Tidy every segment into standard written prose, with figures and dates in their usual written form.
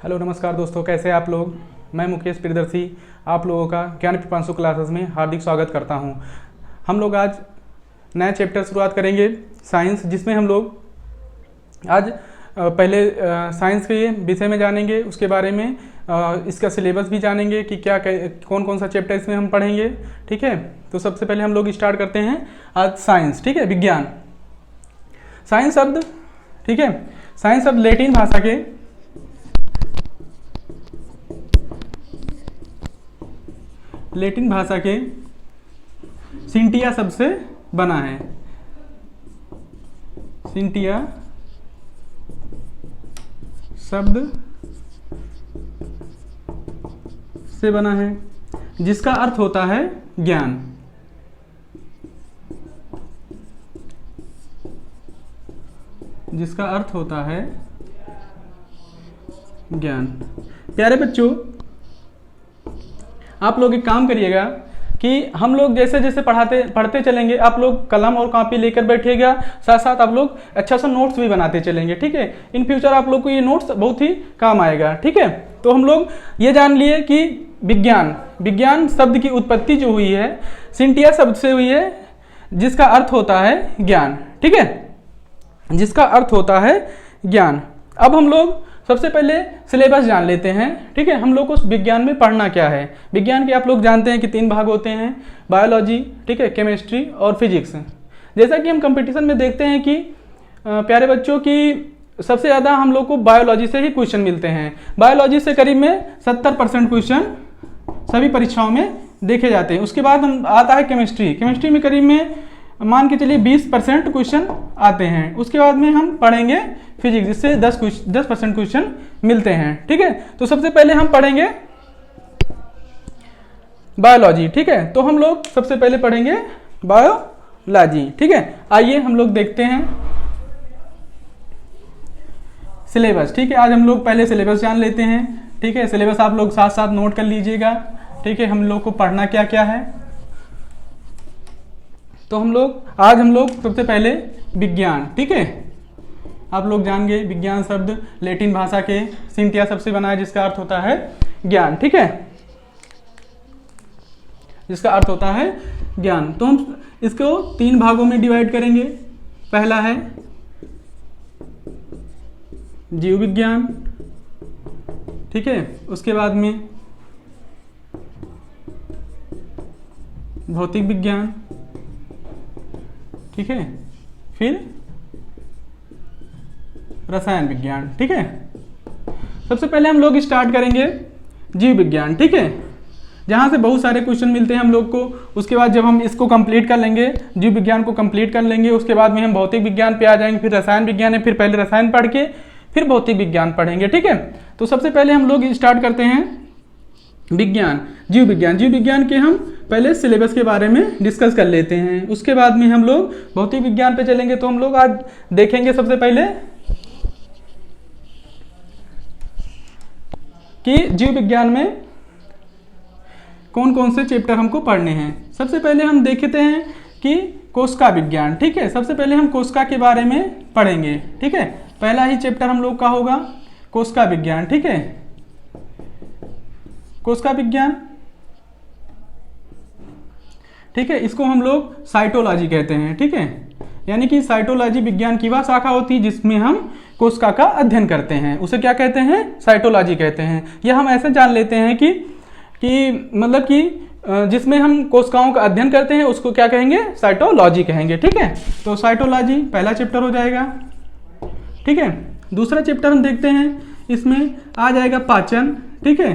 Hello नमस्कार दोस्तों, कैसे हैं आप लोग। मैं मुकेश प्रियदर्शी आप लोगों का ज्ञान पिपांशु क्लासेस में हार्दिक स्वागत करता हूं। हम लोग आज नया चैप्टर शुरुआत करेंगे साइंस, जिसमें हम लोग आज पहले साइंस के विषय में जानेंगे, उसके बारे में इसका सिलेबस भी जानेंगे कि क्या कौन कौन सा चैप्टर इसमें हम पढ़ेंगे। ठीक है, तो सबसे पहले हम लोग स्टार्ट करते हैं आज साइंस। ठीक है, विज्ञान। साइंस शब्द, ठीक है, साइंस शब्द लैटिन भाषा के सिंटिया शब्द से बना है। सिंटिया शब्द से बना है, जिसका अर्थ होता है ज्ञान। जिसका अर्थ होता है ज्ञान। प्यारे बच्चों, आप लोग एक काम करिएगा कि हम लोग जैसे जैसे पढ़ते चलेंगे, आप लोग कलम और कॉपी लेकर बैठिएगा, साथ साथ आप लोग अच्छा सा नोट्स भी बनाते चलेंगे। ठीक है, इन फ्यूचर आप लोग को ये नोट्स बहुत ही काम आएगा। ठीक है, तो हम लोग ये जान लिए कि विज्ञान शब्द की उत्पत्ति जो हुई है सिंटिया शब्द से हुई है, जिसका अर्थ होता है ज्ञान। ठीक है, जिसका अर्थ होता है ज्ञान। अब हम लोग सबसे पहले सिलेबस जान लेते हैं। ठीक है, हम लोग को विज्ञान में पढ़ना क्या है। विज्ञान के आप लोग जानते हैं कि 3 भाग होते हैं, बायोलॉजी, ठीक है, केमिस्ट्री और फिजिक्स। जैसा कि हम कंपटीशन में देखते हैं कि प्यारे बच्चों की सबसे ज़्यादा हम लोग को बायोलॉजी से ही क्वेश्चन मिलते हैं। बायोलॉजी से करीब में 70% क्वेश्चन सभी परीक्षाओं में देखे जाते हैं। उसके बाद हम आता है केमिस्ट्री में करीब में मान के चलिए 20% क्वेश्चन आते हैं। उसके बाद में हम पढ़ेंगे फिजिक्स, जिससे 10% क्वेश्चन मिलते हैं। ठीक है, तो सबसे पहले हम पढ़ेंगे बायोलॉजी। ठीक है, तो हम लोग सबसे पहले पढ़ेंगे बायोलॉजी। ठीक है, आइए हम लोग देखते हैं सिलेबस। ठीक है, आज हम लोग पहले सिलेबस जान लेते हैं। ठीक है, सिलेबस आप लोग साथ साथ नोट कर लीजिएगा। ठीक है, हम लोग को पढ़ना क्या क्या है। तो आज हम लोग सबसे पहले विज्ञान। ठीक है, आप लोग जान गए विज्ञान शब्द लैटिन भाषा के सिंटिया शब्द से बना है, जिसका अर्थ होता है ज्ञान। ठीक है, जिसका अर्थ होता है ज्ञान। तो हम इसको 3 भागों में डिवाइड करेंगे। पहला है जीव विज्ञान, ठीक है, उसके बाद में भौतिक विज्ञान, ठीक है, फिर रसायन विज्ञान। ठीक है, सबसे पहले हम लोग स्टार्ट करेंगे जीव विज्ञान। ठीक है, जहां से बहुत सारे क्वेश्चन मिलते हैं हम लोग को। उसके बाद जब हम इसको कंप्लीट कर लेंगे, जीव विज्ञान को कंप्लीट कर लेंगे, उसके बाद में हम भौतिक विज्ञान पे आ जाएंगे, फिर रसायन विज्ञान है, फिर पहले रसायन पढ़ के फिर भौतिक विज्ञान पढ़ेंगे। ठीक है, तो सबसे पहले हम लोग स्टार्ट करते हैं विज्ञान, जीव विज्ञान। जीव विज्ञान के हम पहले सिलेबस के बारे में डिस्कस कर लेते हैं। उसके बाद में हम लोग भौतिक विज्ञान पे चलेंगे। तो हम लोग आज देखेंगे सबसे पहले कि जीव विज्ञान में कौन कौन से चैप्टर हमको पढ़ने हैं। सबसे पहले हम देखते हैं कि कोशिका विज्ञान। ठीक है, सबसे पहले हम कोशिका के बारे में पढ़ेंगे। ठीक है, पहला ही चैप्टर हम लोग का होगा कोशिका विज्ञान। ठीक है, कोशिका विज्ञान, ठीक है, इसको हम लोग साइटोलॉजी कहते हैं। ठीक है, यानी कि साइटोलॉजी विज्ञान की वह शाखा होती है जिसमें हम कोशिका का अध्ययन करते हैं, उसे क्या कहते हैं, साइटोलॉजी कहते हैं। यह हम ऐसे जान लेते हैं कि मतलब कि जिसमें हम कोशिकाओं का अध्ययन करते हैं उसको क्या कहेंगे, साइटोलॉजी कहेंगे। ठीक है, तो साइटोलॉजी पहला चैप्टर हो जाएगा। ठीक है, दूसरा चैप्टर हम देखते हैं, इसमें आ जाएगा पाचन। ठीक है,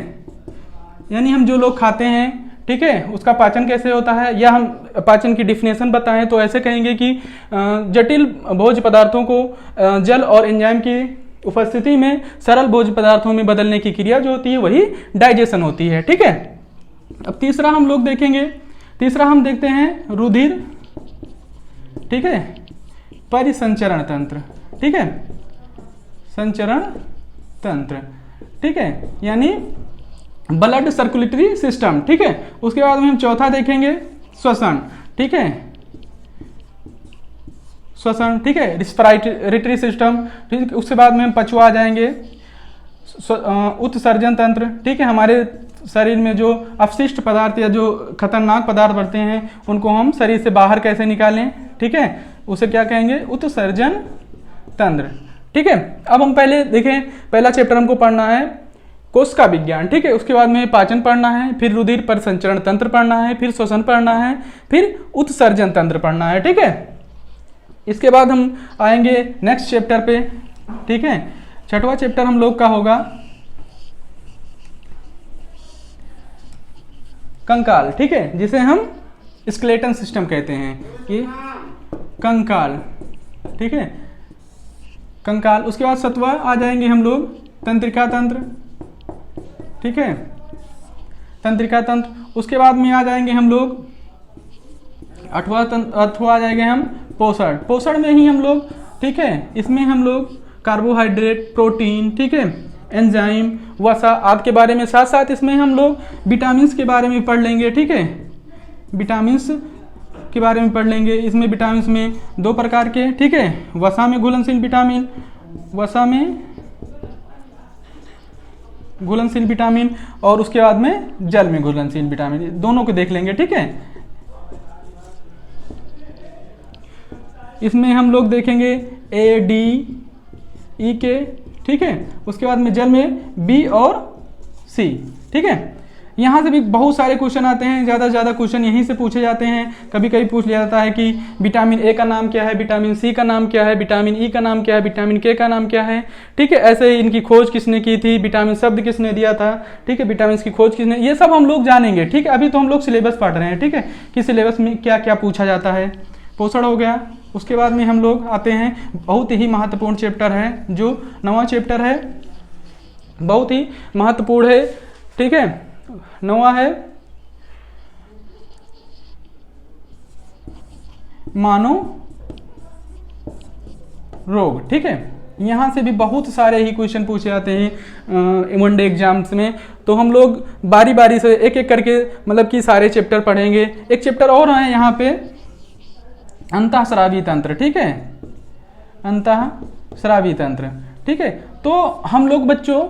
यानी हम जो लोग खाते हैं, ठीक है, उसका पाचन कैसे होता है, या हम पाचन की डिफिनेशन बताएं तो ऐसे कहेंगे कि जटिल भोज्य पदार्थों को जल और एंजाइम की उपस्थिति में सरल भोज्य पदार्थों में बदलने की क्रिया जो होती है वही डाइजेशन होती है। ठीक है, अब तीसरा हम लोग देखेंगे, तीसरा हम देखते हैं रुधिर, ठीक है, परिसंचरण तंत्र। ठीक है, संचरण तंत्र, ठीक है, यानी ब्लड सर्कुलेटरी सिस्टम। ठीक है, उसके बाद में हम चौथा देखेंगे श्वसन। ठीक है, श्वसन, ठीक है, रिस्पिरेटरी सिस्टम। ठीक, उसके बाद में हम पचवा आ जाएंगे, उत्सर्जन तंत्र, ठीक है, हमारे शरीर में जो अपशिष्ट पदार्थ या जो खतरनाक पदार्थ बढ़ते हैं उनको हम शरीर से बाहर कैसे निकालें, ठीक है, उसे क्या कहेंगे, उत्सर्जन तंत्र। ठीक है, अब हम पहले देखें, पहला चैप्टर हमको पढ़ना है कोशिका विज्ञान, ठीक है, उसके बाद में पाचन पढ़ना है, फिर रुधिर परिसंचरण तंत्र पढ़ना है, फिर श्वसन पढ़ना है, फिर उत्सर्जन तंत्र पढ़ना है। ठीक है, इसके बाद हम आएंगे नेक्स्ट चैप्टर पे। ठीक है, छठवां चैप्टर हम लोग का होगा कंकाल, ठीक है, जिसे हम स्केलेटन सिस्टम कहते हैं कि कंकाल, ठीक है, कंकाल। उसके बाद सतवा आ जाएंगे हम लोग तंत्रिका तंत्र, ठीक है, तंत्रिका तंत्र। उसके बाद में आ जाएंगे हम लोग अठवा आ जाएंगे हम पोषण। पोषण में ही हम लोग, ठीक है, इसमें हम लोग कार्बोहाइड्रेट, प्रोटीन, ठीक है, एंजाइम, वसा आदि के बारे में, साथ साथ इसमें हम लोग विटामिन्स के बारे में पढ़ लेंगे। ठीक है, विटामिन्स के बारे में पढ़ लेंगे। इसमें विटामिन्स में दो प्रकार के, ठीक है, वसा में घुलनशील विटामिन, वसा में घुलनशील विटामिन, और उसके बाद में जल में घुलनशील विटामिन, दोनों को देख लेंगे। ठीक है, इसमें हम लोग देखेंगे ए, डी, ई के, ठीक है, उसके बाद में जल में बी और सी। ठीक है, यहाँ से भी बहुत सारे क्वेश्चन आते हैं, ज़्यादा से ज़्यादा क्वेश्चन यहीं से पूछे जाते हैं। कभी कभी पूछ लिया जाता है कि विटामिन ए का नाम क्या है, विटामिन सी का नाम क्या है, विटामिन ई का नाम क्या है, विटामिन के का नाम क्या है। ठीक है, ऐसे ही इनकी खोज किसने की थी, विटामिन शब्द किसने दिया था, ठीक है, विटामिन की खोज किसने, ये सब हम लोग जानेंगे। ठीक है, अभी तो हम लोग सिलेबस पढ़ रहे हैं, ठीक है, कि सिलेबस में क्या क्या पूछा जाता है। पोषण हो गया। उसके बाद में हम लोग आते हैं, बहुत ही महत्वपूर्ण चैप्टर है, जो 9वां चैप्टर है, बहुत ही महत्वपूर्ण है। ठीक है, 9वां है मानव रोग। ठीक है, यहाँ से भी बहुत सारे ही क्वेश्चन पूछे जाते हैं वनडे एग्जाम्स में। तो हम लोग बारी बारी से एक एक करके मतलब कि सारे चैप्टर पढ़ेंगे। एक चैप्टर और है यहाँ पे अंतःस्रावी तंत्र। ठीक है, अंतःस्रावी तंत्र। ठीक है, तो हम लोग बच्चों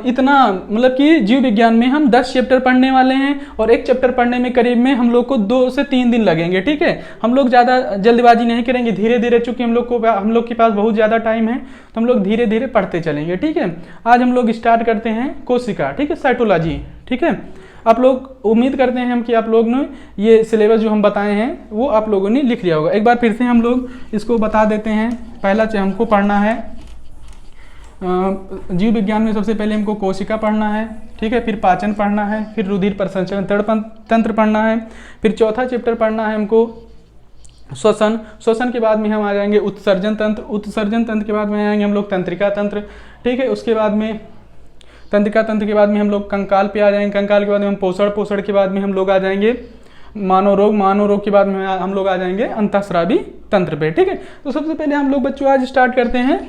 इतना मतलब कि जीव विज्ञान में हम 10 चैप्टर पढ़ने वाले हैं, और एक चैप्टर पढ़ने में करीब में हम लोग को 2 से 3 दिन लगेंगे। ठीक है, हम लोग ज़्यादा जल्दबाजी नहीं करेंगे, धीरे धीरे, चूंकि हम लोग के पास बहुत ज़्यादा टाइम है, तो हम लोग धीरे धीरे पढ़ते चलेंगे। ठीक है, आज हम लोग स्टार्ट करते हैं कोशिका, ठीक है, साइटोलॉजी। ठीक है, आप लोग उम्मीद करते हैं हम कि आप लोग ने ये सिलेबस जो हम बताए हैं वो आप लोगों ने लिख लिया होगा। एक बार फिर से हम लोग इसको बता देते हैं। पहला हमको पढ़ना है जीव विज्ञान में, सबसे पहले हमको कोशिका पढ़ना है, ठीक है, फिर पाचन पढ़ना है, फिर रुधिर परिसंचरण तंत्र पढ़ना है, फिर चौथा चैप्टर पढ़ना है हमको श्वसन। श्वसन के बाद में हम आ जाएंगे उत्सर्जन तंत्र। उत्सर्जन तंत्र के बाद में आएंगे हम लोग तंत्रिका तंत्र। ठीक है, उसके बाद में तंत्रिका तंत्र के बाद में हम लोग कंकाल पे आ जाएंगे। कंकाल के बाद में हम पोषण। पोषण के बाद में हम लोग आ जाएंगे मानव रोग। मानव रोग के बाद में हम लोग आ जाएंगे अंतःस्रावी तंत्र पे। ठीक है, तो सबसे पहले हम लोग बच्चों आज स्टार्ट करते हैं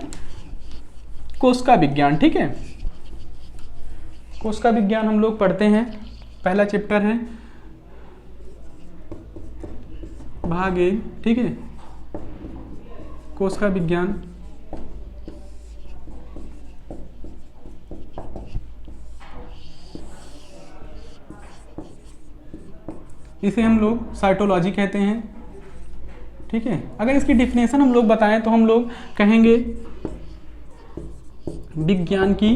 कोशिका विज्ञान। ठीक है, कोशिका विज्ञान हम लोग पढ़ते हैं। पहला चैप्टर है भाग 1। ठीक है, कोशिका विज्ञान। इसे हम लोग साइटोलॉजी कहते हैं। ठीक है, अगर इसकी डिफिनेशन हम लोग बताएं तो हम लोग कहेंगे विज्ञान की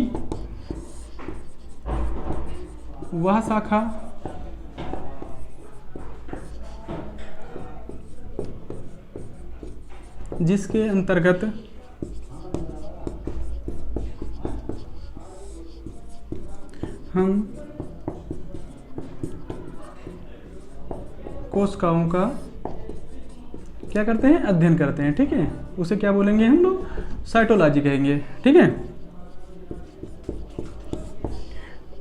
वह शाखा जिसके अंतर्गत हम कोशिकाओं का क्या करते हैं, अध्ययन करते हैं। ठीक है, उसे क्या बोलेंगे हम लोग, साइटोलॉजी कहेंगे। ठीक है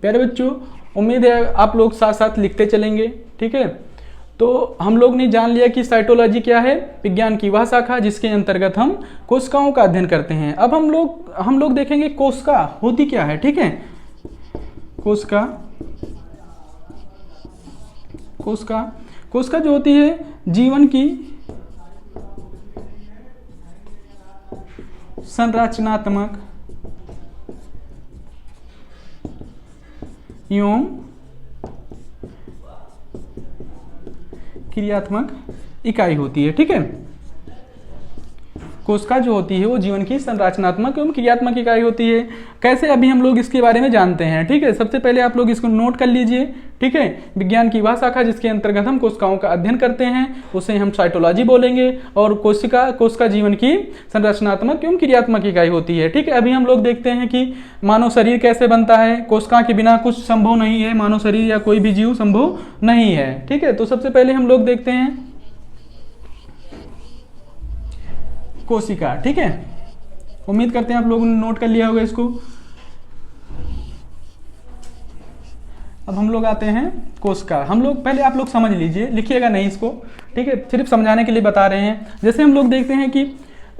प्यारे बच्चों, उम्मीद है आप लोग साथ साथ लिखते चलेंगे। ठीक है, तो हम लोग ने जान लिया कि साइटोलॉजी क्या है, विज्ञान की वह शाखा जिसके अंतर्गत हम कोशिकाओं का अध्ययन करते हैं। अब हम लोग देखेंगे कोशिका होती क्या है। ठीक है, कोशिका जो होती है जीवन की संरचनात्मक एवं क्रियात्मक इकाई होती है। ठीक है, कोशिका जो होती है वो जीवन की संरचनात्मक एवं क्रियात्मक इकाई होती है। कैसे, अभी हम लोग इसके बारे में जानते हैं। ठीक है, सबसे पहले आप लोग इसको नोट कर लीजिए। ठीक है, विज्ञान की वह शाखा जिसके अंतर्गत हम कोशिकाओं का अध्ययन करते हैं उसे हम साइटोलॉजी बोलेंगे, और कोशिका जीवन की संरचनात्मक एवं क्रियात्मक इकाई होती है। ठीक है, अभी हम लोग देखते हैं कि मानव शरीर कैसे बनता है। कोशिका के बिना कुछ संभव नहीं है, मानव शरीर या कोई भी जीव संभव नहीं है। ठीक है, तो सबसे पहले हम लोग देखते हैं कोशिका। ठीक है, उम्मीद करते हैं आप लोगों ने नोट कर लिया होगा इसको। अब हम लोग आते हैं कोशिका। हम लोग पहले, आप लोग समझ लीजिए, लिखिएगा नहीं इसको। ठीक है, सिर्फ समझाने के लिए बता रहे हैं। जैसे हम लोग देखते हैं कि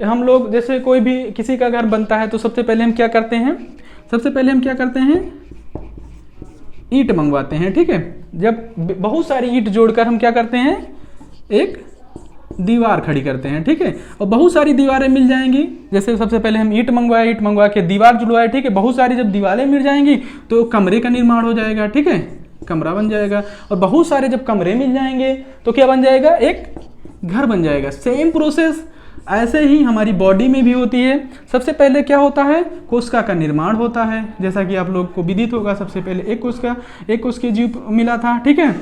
हम लोग जैसे कोई भी किसी का घर बनता है तो सबसे पहले हम क्या करते हैं, ईंट मंगवाते हैं। ठीक है, जब बहुत सारी ईंट जोड़कर हम क्या करते हैं, एक दीवार खड़ी करते हैं। ठीक है, और बहुत सारी दीवारें मिल जाएंगी। जैसे सबसे पहले हम ईंट मंगवा के दीवार जुड़वाए। ठीक है, बहुत सारी जब दीवारें मिल जाएंगी तो कमरे का निर्माण हो जाएगा। ठीक है, कमरा बन जाएगा, और बहुत सारे जब कमरे मिल जाएंगे तो क्या बन जाएगा, एक घर बन जाएगा। सेम प्रोसेस ऐसे ही हमारी बॉडी में भी होती है। सबसे पहले क्या होता है, कोशिका का निर्माण होता है। जैसा कि आप लोग को विदित होगा, सबसे पहले एक कोशिकीय जीव मिला था। ठीक है,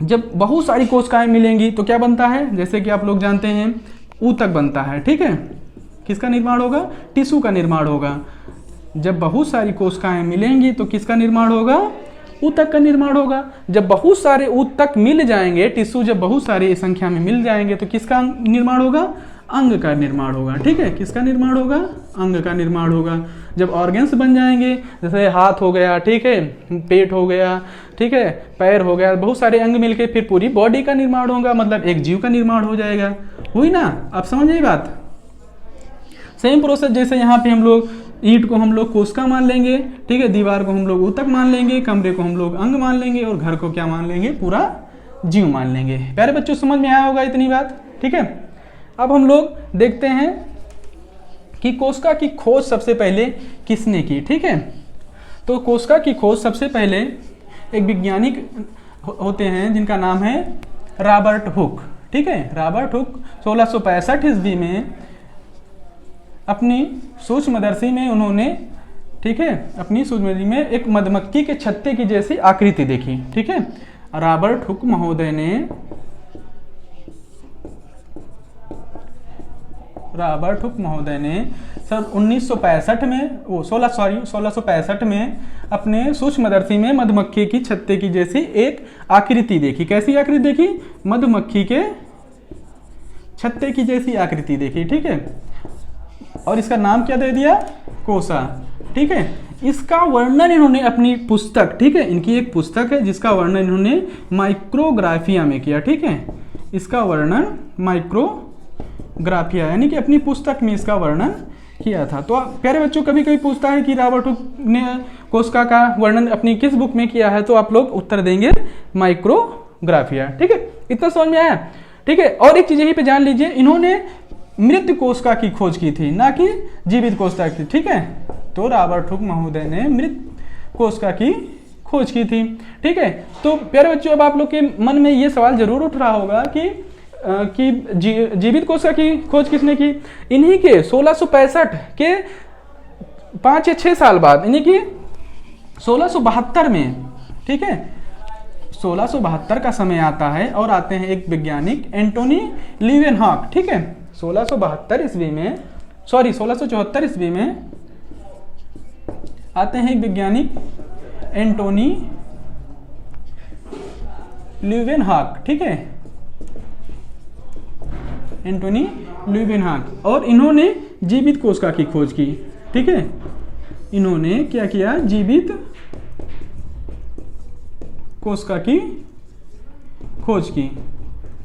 जब बहुत सारी कोशिकाएं मिलेंगी तो क्या बनता है, जैसे कि आप लोग जानते हैं ऊतक बनता है। ठीक है, किसका निर्माण होगा, टिश्यू का निर्माण होगा। जब बहुत सारी कोशिकाएं मिलेंगी तो किसका निर्माण होगा, ऊतक का निर्माण होगा। जब बहुत सारे ऊतक मिल जाएंगे, टिश्यू जब बहुत सारी संख्या में मिल जाएंगे तो किसका निर्माण होगा, अंग का निर्माण होगा। ठीक है, किसका निर्माण होगा, अंग का निर्माण होगा। जब ऑर्गन्स बन जाएंगे, जैसे हाथ हो गया, ठीक है, पेट हो गया, ठीक है, पैर हो गया, बहुत सारे अंग मिलके फिर पूरी बॉडी का निर्माण होगा, मतलब एक जीव का निर्माण हो जाएगा। हुई ना, आप समझ गए बात। सेम प्रोसेस जैसे यहाँ पे हम लोग ईंट को हम लोग कोशिका मान लेंगे। ठीक है, दीवार को हम लोग ऊतक मान लेंगे, कमरे को हम लोग अंग मान लेंगे, और घर को क्या मान लेंगे, पूरा जीव मान लेंगे। प्यारे बच्चों, समझ में आया होगा इतनी बात। ठीक है, अब हम लोग देखते हैं कि कोशिका की खोज सबसे पहले किसने की। ठीक है, तो कोशिका की खोज सबसे पहले एक वैज्ञानिक होते हैं जिनका नाम है रॉबर्ट हुक। ठीक है, रॉबर्ट हुक 1665 ईस्वी में अपनी सूक्ष्मदर्शी में उन्होंने, ठीक है, अपनी सूक्ष्मदर्शी में एक मधुमक्खी के छत्ते की जैसी आकृति देखी। ठीक है, रॉबर्ट हुक महोदय ने सन 1965 में 1665 में अपने सूक्ष्मदर्शी में मधुमक्खी की छत्ते की जैसी एक आकृति देखी। कैसी आकृति देखी, मधुमक्खी के छत्ते की जैसी आकृति देखी। ठीक है, और इसका नाम क्या दे दिया, कोसा। ठीक है, इसका वर्णन इन्होंने अपनी पुस्तक, ठीक है, इनकी एक पुस्तक है जिसका वर्णन इन्होंने माइक्रोग्राफिया में किया। ठीक है, इसका वर्णन माइक्रोग्राफिया यानी कि अपनी पुस्तक में इसका वर्णन किया था। तो प्यारे बच्चों, कभी कभी पूछता है कि रॉबर्ट हुक ने कोशिका का वर्णन अपनी किस बुक में किया है, तो आप लोग उत्तर देंगे माइक्रोग्राफिया। ठीक है, इतना समझ में आया। ठीक है, और एक चीज यहीं पे जान लीजिए, इन्होंने मृत कोशिका की खोज की थी, ना कि जीवित कोशिका की। ठीक है, तो रॉबर्ट हुक महोदय ने मृत कोशिका की खोज की थी। ठीक है, तो प्यारे बच्चों, अब आप लोग के मन में ये सवाल जरूर उठ रहा होगा कि जीवित कोशिका की खोज किसने की। इन्हीं के 1665 के 5 या 6 साल बाद, इन्हीं की 1672 में, ठीक है, 1672 का समय आता है और आते हैं एक वैज्ञानिक एंटोनी लीवेनहॉक। ठीक है, 1674 ईस्वी में आते हैं एक वैज्ञानिक एंटोनी लीवेनहॉक। ठीक है, एंटोनी लीवेनहॉक, और इन्होंने जीवित कोशिका की खोज की। ठीक है, इन्होंने क्या किया, जीवित कोशिका की खोज की।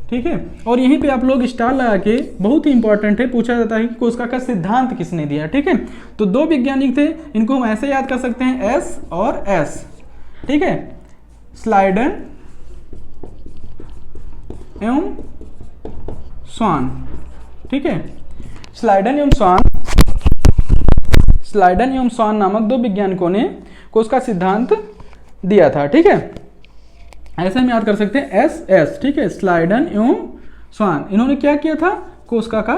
ठीक है, और यहीं पे आप लोग स्टार लगा के, बहुत ही इंपॉर्टेंट है, पूछा जाता है कि कोशिका का सिद्धांत किसने दिया। ठीक है, तो 2 वैज्ञानिक थे, इनको हम ऐसे याद कर सकते हैं, एस और एस। ठीक है, स्लाइडन एवं स्वान। ठीक है, स्लाइडन एवं स्वान नामक 2 वैज्ञानिकों ने कोशिका सिद्धांत दिया था, ठीक है। ऐसे हम याद कर सकते हैं एस एस, ठीक है, स्लाइडन एवं स्वान, इन्होंने क्या किया था, कोस्का का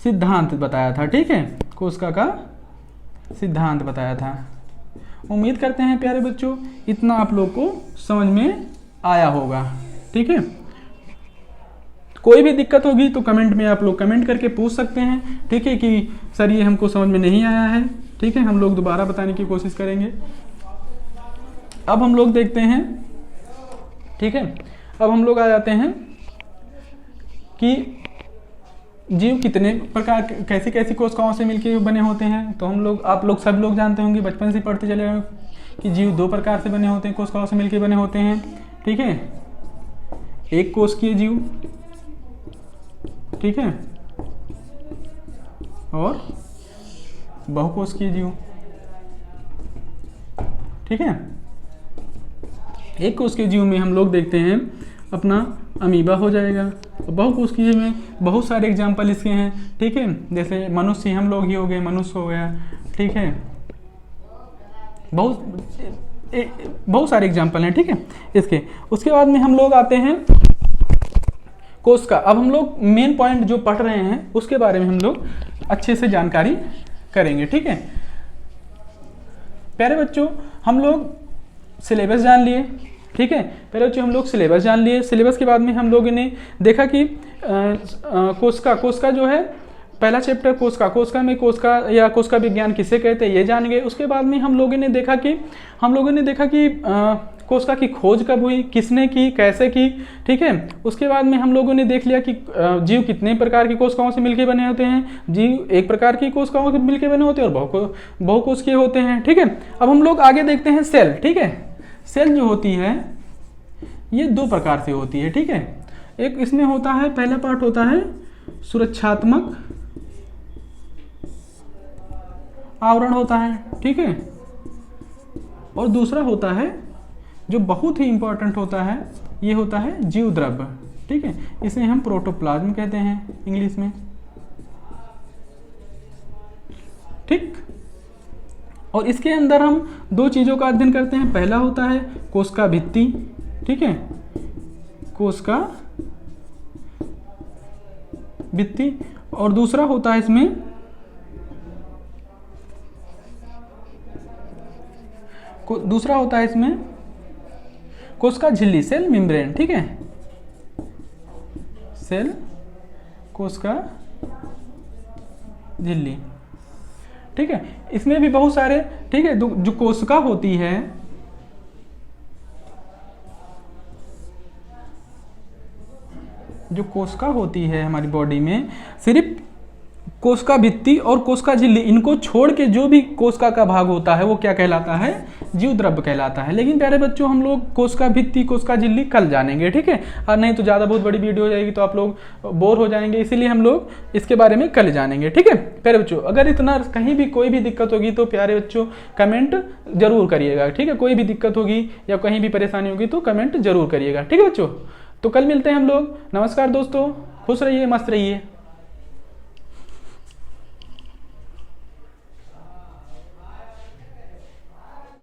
सिद्धांत बताया था, ठीक है, कोस्का का सिद्धांत बताया था। उम्मीद करते हैं प्यारे बच्चों इतना आप लोग को समझ में आया होगा, ठीक है। कोई भी दिक्कत होगी तो कमेंट में आप लोग कमेंट करके पूछ सकते हैं, ठीक है, कि सर ये हमको समझ में नहीं आया है, ठीक है, हम लोग दोबारा बताने की कोशिश करेंगे। अब हम लोग देखते हैं, ठीक है, अब हम लोग आ जाते हैं कि जीव कितने प्रकार, कैसी कैसी कोशिकाओं से मिलकर बने होते हैं। तो हम लोग, आप लोग सब लोग जानते होंगे, बचपन से पढ़ते चले गए कि जीव दो प्रकार से बने होते हैं, कोशिकाओं से मिलकर बने होते हैं, ठीक है, एक कोशिकीय जीव, ठीक है, और बहुकोशिकीय जीव, ठीक है। एक कोशिकीय जीव में हम लोग देखते हैं अपना अमीबा हो जाएगा। बहुकोशिकीय में बहुत सारे एग्जाम्पल इसके हैं, ठीक है, जैसे मनुष्य, हम लोग ही हो गए, मनुष्य हो गया, ठीक है, बहुत सारे एग्जाम्पल हैं, ठीक है इसके। उसके बाद में हम लोग आते हैं कोशिका। अब हम लोग मेन पॉइंट जो पढ़ रहे हैं उसके बारे में हम लोग अच्छे से जानकारी करेंगे, ठीक है। प्यारे बच्चों हम लोग सिलेबस जान लिए, ठीक है, पहले बच्चों हम लोग सिलेबस जान लिए। सिलेबस के बाद में हम लोगों ने देखा कि कोशिका जो है, पहला चैप्टर कोशिका में कोशिका या कोशिका विज्ञान किसे कहते हैं ये जान गए। उसके बाद में हम लोगों ने देखा कि कोशिका की खोज कब हुई, किसने की, कैसे की, ठीक है। उसके बाद में हम लोगों ने देख लिया कि जीव कितने प्रकार की कोशिकाओं से मिलकर बने होते हैं। जीव एक प्रकार की कोशिकाओं से मिलकर बने होते हैं और बहुकोशिकीय होते हैं, ठीक है। अब हम लोग आगे देखते हैं सेल, ठीक है। सेल जो होती है ये दो प्रकार से होती है, ठीक है। एक इसमें होता है, पहला पार्ट होता है सुरक्षात्मक आवरण होता है, ठीक है, और दूसरा होता है जो बहुत ही इंपॉर्टेंट होता है, ये होता है जीव द्रव्य, ठीक है, इसे हम प्रोटोप्लाज्म कहते हैं इंग्लिश में, ठीक। और इसके अंदर हम दो चीज़ों का अध्ययन करते हैं। पहला होता है कोशिका भित्ति, ठीक है, कोशिका भित्ति, और दूसरा होता है इसमें कोशिका झिल्ली, सेल मेम्ब्रेन, ठीक है, सेल कोशिका झिल्ली, ठीक है। इसमें भी बहुत सारे, ठीक है, जो कोशिका होती है, जो कोशिका होती है हमारी बॉडी में, सिर्फ कोशिका भित्ति और कोशिका झिल्ली, इनको छोड़ के जो भी कोशिका का भाग होता है वो क्या कहलाता है, जीव द्रव्य कहलाता है। लेकिन प्यारे बच्चों हम लोग कोशिका भित्ति, कोशिका झिल्ली कल जानेंगे, ठीक है, और नहीं तो ज़्यादा बहुत बड़ी वीडियो हो जाएगी तो आप लोग बोर हो जाएंगे, इसीलिए हम लोग इसके बारे में कल जानेंगे, ठीक है। प्यारे बच्चों अगर इतना कहीं भी कोई भी दिक्कत होगी तो प्यारे बच्चों कमेंट जरूर करिएगा, ठीक है, कोई भी दिक्कत होगी या कहीं भी परेशानी होगी तो कमेंट जरूर करिएगा, ठीक है बच्चों। तो कल मिलते हैं हम लोग। नमस्कार दोस्तों, खुश रहिए, मस्त रहिए।